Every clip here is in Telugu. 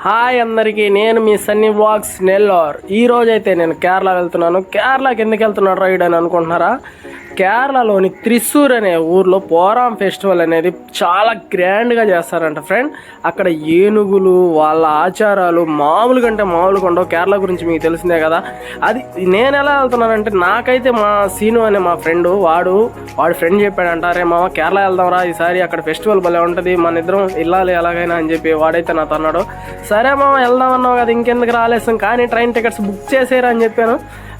హాయ్ అందరికీ, నేను మీ సన్నీ వ్లాగ్స్ నెల్లూరు. ఈరోజైతే నేను కేరళ వెళ్తున్నాను. కేరళకి ఎందుకు వెళ్తున్నాడు రైడ్ అని అనుకుంటున్నారా? కేరళలోని త్రిశూర్ అనే ఊర్లో పోరాం ఫెస్టివల్ అనేది చాలా గ్రాండ్గా చేస్తారంట ఫ్రెండ్. అక్కడ ఏనుగులు, వాళ్ళ ఆచారాలు మామూలుగా అంటే మామూలుగా ఉండవు. కేరళ గురించి మీకు తెలిసిందే కదా. అది నేను ఎలా వెళ్తున్నానంటే, నాకైతే మా సీను అనే మా ఫ్రెండ్ వాడి ఫ్రెండ్ చెప్పాడంట, అరే మామ కేరళ వెళ్దాంరా ఈసారి, అక్కడ ఫెస్టివల్ భలే ఉంటుంది, మన ఇద్దరం వెళ్ళాలి ఎలాగైనా అని చెప్పి వాడైతే నాతో అన్నాడు. సరే మామ వెళ్దాం అన్నావు కదా, ఇంకెందుకు రాలేసాం, కానీ ట్రైన్ టికెట్స్ బుక్ చేసేరా అని చెప్పాను.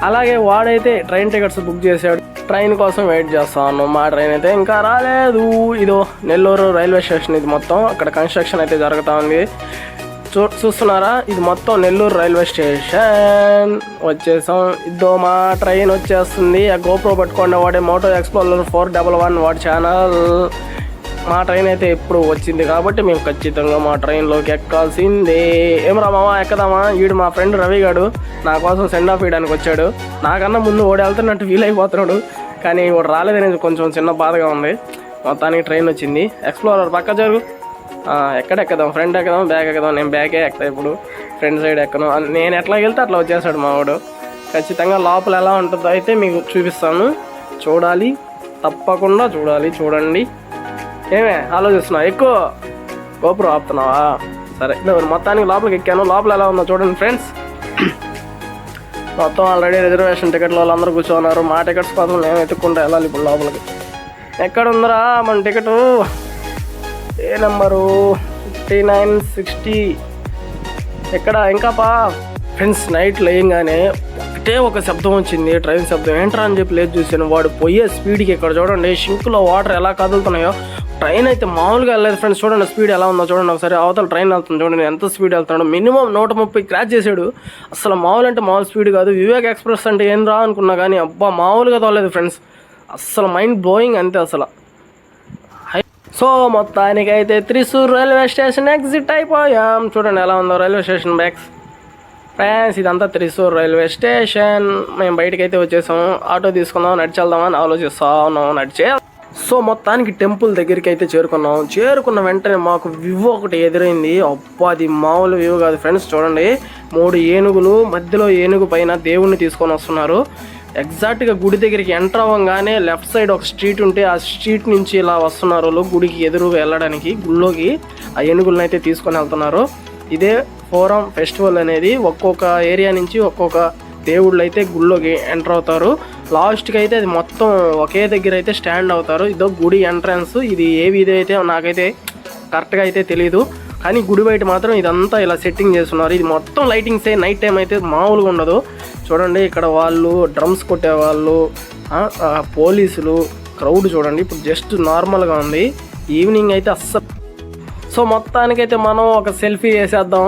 అలాగే వాడైతే ట్రైన్ టికెట్స్ బుక్ చేశాడు. ట్రైన్ కోసం వెయిట్ చేస్తా ఉన్నాం. మా ట్రైన్ అయితే ఇంకా రాలేదు. ఇదో నెల్లూరు రైల్వే స్టేషన్. ఇది మొత్తం అక్కడ కన్స్ట్రక్షన్ అయితే జరుగుతూ ఉంది. చూస్తున్నారా, ఇది మొత్తం నెల్లూరు రైల్వే స్టేషన్. వచ్చేసాం. ఇదో మా ట్రైన్ వచ్చేస్తుంది. ఆ గోప్రో పట్టుకోండి, వాడే మోటో ఎక్స్ప్లోరర్ 411 వాడి ఛానల్. మా ట్రైన్ అయితే ఎప్పుడు వచ్చింది కాబట్టి మేము ఖచ్చితంగా మా ట్రైన్లోకి ఎక్కాల్సిందే. ఏమరా మామ ఎక్కదామా? వీడు మా ఫ్రెండ్ రవి గారు నా కోసం సెండ్ ఆఫ్ ఇవ్వడానికి వచ్చాడు. నాకన్నా ముందు వాడు వెళ్తున్నట్టు ఫీల్ అయిపోతున్నాడు, కానీ వాడు రాలేదని కొంచెం చిన్న బాధగా ఉంది. మొత్తానికి ట్రైన్ వచ్చింది. ఎక్స్ప్లోరర్ పక్క జరుగు. ఎక్కడెక్కదాం? ఫ్రంట్ ఎక్కదాం, బ్యాక్ ఎక్కదాం? నేను బ్యాకే ఎక్కుతా ఇప్పుడు, ఫ్రంట్ సైడ్ ఎక్కను. నేను ఎట్లా వెళ్తే అట్లా వచ్చేసాడు మా వాడు. ఖచ్చితంగా లోపల ఎలా ఉంటుందో అయితే మీకు చూపిస్తాను. చూడాలి, తప్పకుండా చూడాలి. చూడండి. ఏమే ఆలోచిస్తున్నావు? ఎక్కువ గోపురం ఆపుతున్నావా? సరే, మొత్తానికి లోపలికి ఎక్కాను. లోపల ఎలా ఉందో చూడండి ఫ్రెండ్స్. మొత్తం ఆల్రెడీ రిజర్వేషన్ టికెట్లు వాళ్ళందరూ కూర్చోన్నారు. మా టికెట్స్ కోసం మేము ఎత్తుక్కుంటా వెళ్ళాలి ఇప్పుడు లోపలికి. ఎక్కడ ఉందరా మన టికెటు? ఏ నెంబరు? 5960. ఎక్కడ? ఇంకా ఫ్రెండ్స్, నైట్ లేయంగానే ఒకటే ఒక శబ్దం వచ్చింది, ట్రైన్ శబ్దం. ఏంట్రా అని చెప్పి లేదు చూసాను. వాడు పోయే స్పీడ్కి ఇక్కడ చూడండి, షింక్లో వాటర్ ఎలా కదులుతున్నాయో. ట్రైన్ అయితే మామూలుగా వెళ్ళలేదు ఫ్రెండ్స్. చూడండి స్పీడ్ ఎలా ఉందో చూడండి ఒకసారి. అవతల ట్రైన్ వెళ్తుంది చూడండి, ఎంత స్పీడ్ వెళ్తున్నాడు. మినిమం 130 క్రాచ్ చేశాడు. అసలు మామూలు అంటే మామూలు స్పీడ్ కాదు. వివేక్ ఎక్స్ప్రెస్ అంటే ఏం రా అనుకున్నా, కానీ అబ్బా మామూలుగా తోలేదు ఫ్రెండ్స్. అస్సలు మైండ్ బ్లోయింగ్ అంతే అసలు. సో మొత్తానికైతే త్రిశూర్ రైల్వే స్టేషన్ ఎగ్జిట్ అయిపోయాం. చూడండి ఎలా ఉందో రైల్వే స్టేషన్ బ్యాక్స్. ఫ్రెండ్స్, ఇదంతా త్రిశూర్ రైల్వే స్టేషన్. మేము బయటకు అయితే వచ్చేసాము. ఆటో తీసుకుందాం, నడిచి వెళ్దామని ఆలోచిస్తా ఉన్నాం. నడిచే సో మొత్తానికి టెంపుల్ దగ్గరికి అయితే చేరుకున్నాం. చేరుకున్న వెంటనే మాకు వ్యూ ఒకటి ఎదురైంది. అబ్బా, అది మామూలు వ్యూ కాదు ఫ్రెండ్స్. చూడండి, 3 ఏనుగులు, మధ్యలో ఏనుగు పైన దేవుణ్ణి తీసుకొని వస్తున్నారు. ఎగ్జాక్ట్గా గుడి దగ్గరికి ఎంటర్ అవ్వగానే లెఫ్ట్ సైడ్ ఒక స్ట్రీట్ ఉంటే ఆ స్ట్రీట్ నుంచి ఇలా వస్తున్నారు వాళ్ళు గుడికి ఎదురుగా వెళ్ళడానికి. గుళ్ళోకి ఆ ఏనుగులను అయితే తీసుకొని వెళ్తున్నారు. ఇదే పోరాం ఫెస్టివల్ అనేది. ఒక్కొక్క ఏరియా నుంచి ఒక్కొక్క దేవుళ్ళు అయితే గుళ్ళోకి ఎంటర్ అవుతారు. లాస్ట్కి అయితే అది మొత్తం ఒకే దగ్గర అయితే స్టాండ్ అవుతారు. ఇదో గుడి ఎంట్రన్స్. ఇది ఏ వీధి అయితే నాకైతే కరెక్ట్గా అయితే తెలియదు, కానీ గుడి బయట మాత్రం ఇదంతా ఇలా సెట్టింగ్ చేస్తున్నారు. ఇది మొత్తం లైటింగ్సే. నైట్ టైం అయితే మామూలుగా ఉండదు. చూడండి, ఇక్కడ వాళ్ళు డ్రమ్స్ కొట్టేవాళ్ళు, పోలీసులు, క్రౌడ్ చూడండి. ఇప్పుడు జస్ట్ నార్మల్గా ఉంది. ఈవినింగ్ అయితే అస్సలు. సో మొత్తానికైతే మనం ఒక సెల్ఫీ వేసేద్దాం.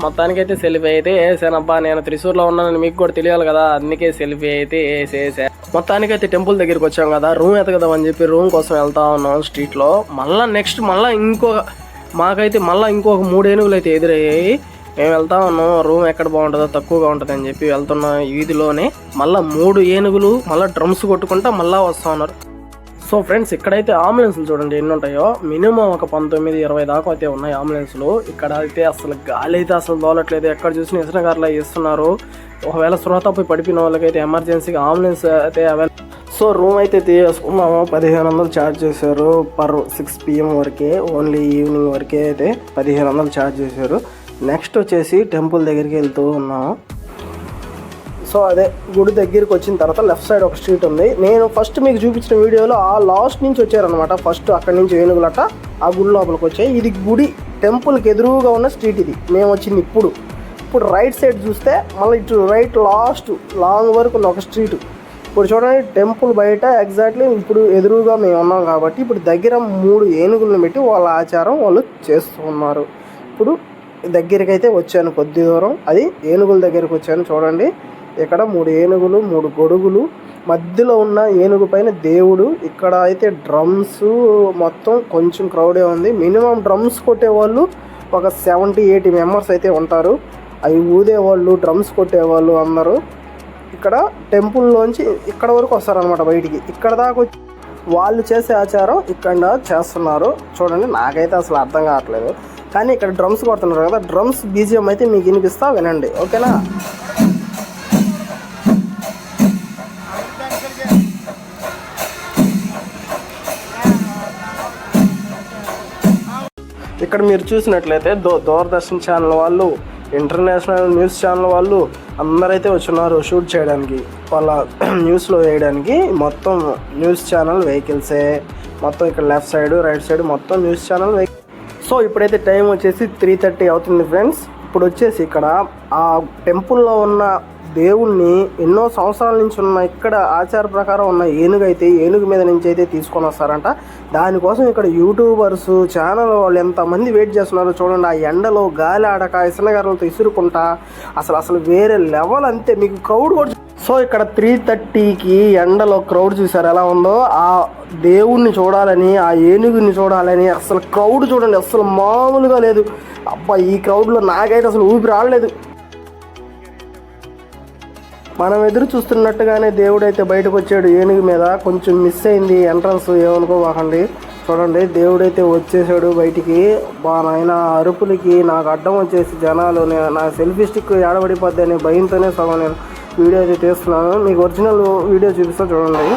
మొత్తానికైతే సెల్ఫీ అయితే వేసానబ్బా. నేను త్రిశూర్లో ఉన్నానని మీకు కూడా తెలియాలి కదా, అందుకే సెల్ఫీ అయితే వేసేసా. మొత్తానికైతే టెంపుల్ దగ్గరికి వచ్చాం కదా, రూమ్ ఎతకదామని చెప్పి రూమ్ కోసం వెళ్తా ఉన్నాం స్ట్రీట్లో. మాకైతే ఇంకొక 3 ఏనుగులు అయితే ఎదురయ్యాయి. మేము వెళ్తా ఉన్నాం, రూమ్ ఎక్కడ బాగుంటుందో, తక్కువగా ఉంటుంది అని చెప్పి వెళ్తున్న వీధిలోనే మళ్ళీ 3 ఏనుగులు మళ్ళీ డ్రమ్స్ కొట్టుకుంటా మళ్ళీ వస్తూ ఉన్నారు. సో ఫ్రెండ్స్, ఇక్కడైతే అంబులెన్స్లు చూడండి ఎన్ని ఉంటాయో. మినిమం ఒక 19-20 దాకా అయితే ఉన్నాయి అంబులెన్స్లు. ఇక్కడ అయితే అసలు గాలి అయితే అసలు దోలట్లేదు. ఎక్కడ చూసినా ఇసునగారులా ఇస్తున్నారు. ఒకవేళ స్పృహ తప్పి పడిపోయిన వాళ్ళకైతే ఎమర్జెన్సీగా అంబులెన్స్ అయితే అవైలబుల్. సో రూమ్ అయితే తీసుకున్నాము. 1500 ఛార్జ్ చేశారు పర్ 6 PM వరకే. ఓన్లీ ఈవినింగ్ వరకే అయితే 1500 ఛార్జ్ చేశారు. నెక్స్ట్ వచ్చేసి టెంపుల్ దగ్గరికి వెళ్తూ ఉన్నాము. సో అదే గుడి దగ్గరికి వచ్చిన తర్వాత లెఫ్ట్ సైడ్ ఒక స్ట్రీట్ ఉంది. నేను ఫస్ట్ మీకు చూపించిన వీడియోలో ఆ లాస్ట్ నుంచి వచ్చారనమాట. ఫస్ట్ అక్కడి నుంచి ఏనుగులట ఆ గుడి లోపలికి వచ్చాయి. ఇది గుడి టెంపుల్కి ఎదురుగా ఉన్న స్ట్రీట్ ఇది. మేము వచ్చింది ఇప్పుడు రైట్ సైడ్ చూస్తే మళ్ళీ ఇటు రైట్ లాంగ్ వరకు ఉన్న ఒక స్ట్రీట్. ఇప్పుడు చూడండి, టెంపుల్ బయట ఎగ్జాక్ట్లీ ఇప్పుడు ఎదురుగా మేము ఉన్నాం కాబట్టి ఇప్పుడు దగ్గర 3 ఏనుగులను పెట్టి వాళ్ళ ఆచారం వాళ్ళు చేస్తూ ఉన్నారు. ఇప్పుడు దగ్గరికి అయితే వచ్చాను, కొద్ది దూరం. అది ఏనుగుల దగ్గరికి వచ్చాను. చూడండి, ఇక్కడ 3 ఏనుగులు, 3 గొడుగులు, మధ్యలో ఉన్న ఏనుగు పైన దేవుడు. ఇక్కడ అయితే డ్రమ్స్, మొత్తం కొంచెం క్రౌడే ఉంది. మినిమం డ్రమ్స్ కొట్టేవాళ్ళు ఒక 70-80 మెంబర్స్ అయితే ఉంటారు. అవి ఊదేవాళ్ళు, డ్రమ్స్ కొట్టేవాళ్ళు అందరూ ఇక్కడ టెంపుల్లోంచి ఇక్కడ వరకు వస్తారనమాట బయటికి. ఇక్కడ దాకా వచ్చి వాళ్ళు చేసే ఆచారం ఇక్కడ చేస్తున్నారు. చూడండి, నాకైతే అసలు అర్థం కావట్లేదు. కానీ ఇక్కడ డ్రమ్స్ కొడుతున్నారు కదా, డ్రమ్స్ బీజిఎం అయితే మీకు వినిపిస్తా వినండి, ఓకేనా. ఇక్కడ మీరు చూసినట్లయితే దూరదర్శన్ ఛానల్ వాళ్ళు, ఇంటర్నేషనల్ న్యూస్ ఛానల్ వాళ్ళు అందరైతే వచ్చున్నారు షూట్ చేయడానికి, వాళ్ళ న్యూస్లో వేయడానికి. మొత్తం న్యూస్ ఛానల్ వెహికల్సే, మొత్తం ఇక్కడ లెఫ్ట్ సైడ్ రైట్ సైడ్ మొత్తం న్యూస్ ఛానల్ వెహికల్. సో ఇప్పుడైతే టైం వచ్చేసి 3:30 అవుతుంది ఫ్రెండ్స్. ఇప్పుడు వచ్చేసి ఇక్కడ ఆ టెంపుల్లో ఉన్న దేవుణ్ణి ఎన్నో సంవత్సరాల నుంచి ఉన్న ఇక్కడ ఆచార ప్రకారం ఉన్న ఏనుగు మీద నుంచి అయితే తీసుకొని వస్తారంట. దానికోసం ఇక్కడ యూట్యూబర్స్ ఛానల్ వాళ్ళు ఎంతమంది వెయిట్ చేస్తున్నారు చూడండి. ఆ ఎండలో గాలి ఆడక ఇసనగర్లతో ఇసురుకుంటా అసలు వేరే లెవెల్ అంతే. మీకు క్రౌడ్ కూడా సో ఇక్కడ 3:30కి ఎండలో క్రౌడ్ చూసారు ఎలా ఉందో. ఆ దేవుణ్ణి చూడాలని, ఆ ఏనుగుని చూడాలని అసలు క్రౌడ్ చూడండి, అసలు మామూలుగా లేదు. అబ్బా ఈ క్రౌడ్లో నాకైతే అసలు ఊపిరి రావట్లేదు. మనం ఎదురు చూస్తున్నట్టుగానే దేవుడు అయితే బయటకు వచ్చాడు ఏనుగు మీద. కొంచెం మిస్ అయింది ఎంట్రన్స్, ఏమనుకోవాకండి. చూడండి దేవుడైతే వచ్చేసాడు బయటికి. నాయన అరుపులకి నాకు అడ్డం వచ్చేసి జనాలు, నా సెల్ఫీ స్టిక్ ఏడబడిపోద్ది అనే భయంతోనే సగం నేను వీడియో అయితే తీస్తున్నాను. మీకు ఒరిజినల్ వీడియో చూపిస్తా చూడండి.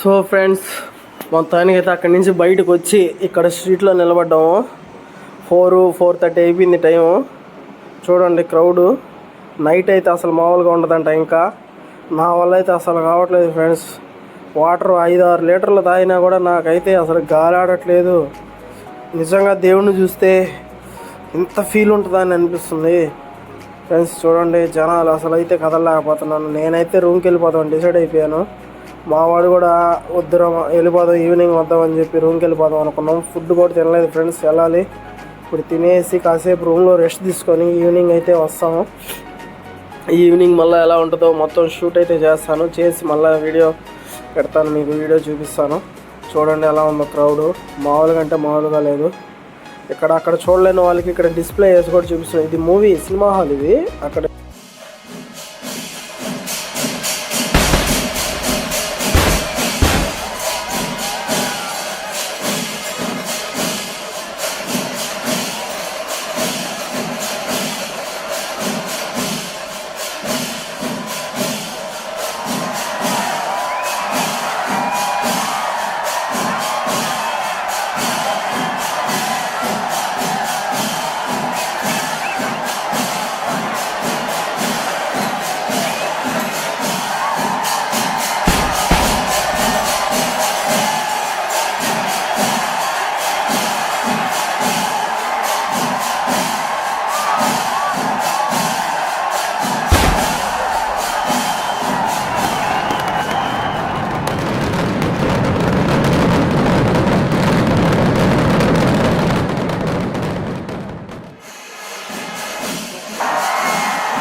సో ఫ్రెండ్స్ మొత్తానికి అయితే అక్కడి నుంచి బయటకు వచ్చి ఇక్కడ స్ట్రీట్లో నిలబడ్డాము. 4:30 అయిపోయింది టైము. చూడండి క్రౌడు. నైట్ అయితే అసలు మామూలుగా ఉండదంట. ఇంకా నా వల్ల అయితే అసలు కావట్లేదు ఫ్రెండ్స్. వాటర్ 5-6 లీటర్లు తాగినా కూడా నాకైతే అసలు గాలి ఆడట్లేదు. నిజంగా దేవుణ్ణి చూస్తే ఇంత ఫీల్ ఉంటుందా అని అనిపిస్తుంది ఫ్రెండ్స్. చూడండి జనాలు అసలు అయితే కదలలేకపోతున్నాను. నేనైతే రూమ్కి వెళ్ళిపోదామని డిసైడ్ అయిపోయాను. మా వాడు కూడా వద్దురా వెళ్ళిపోదాం, ఈవినింగ్ వద్దామని చెప్పి రూమ్కి వెళ్ళిపోదాం అనుకున్నాం. ఫుడ్ కూడా తినలేదు ఫ్రెండ్స్, వెళ్ళాలి. ఇప్పుడు తినేసి కాసేపు రూమ్లో రెస్ట్ తీసుకొని ఈవినింగ్ అయితే వస్తాము. ఈవినింగ్ మళ్ళీ ఎలా ఉంటుందో మొత్తం షూట్ అయితే చేస్తాను, చేసి మళ్ళీ వీడియో పెడతాను, మీకు వీడియో చూపిస్తాను. చూడండి ఎలా ఉందో క్రౌడ్, మామూలుగా అంటే మామూలుగా లేదు. అక్కడ చూడలేని వాళ్ళకి ఇక్కడ డిస్ప్లే వేసి కూడా చూపిస్తున్నాను. ఇది మూవీ సినిమా హాల్ ఇది. అక్కడ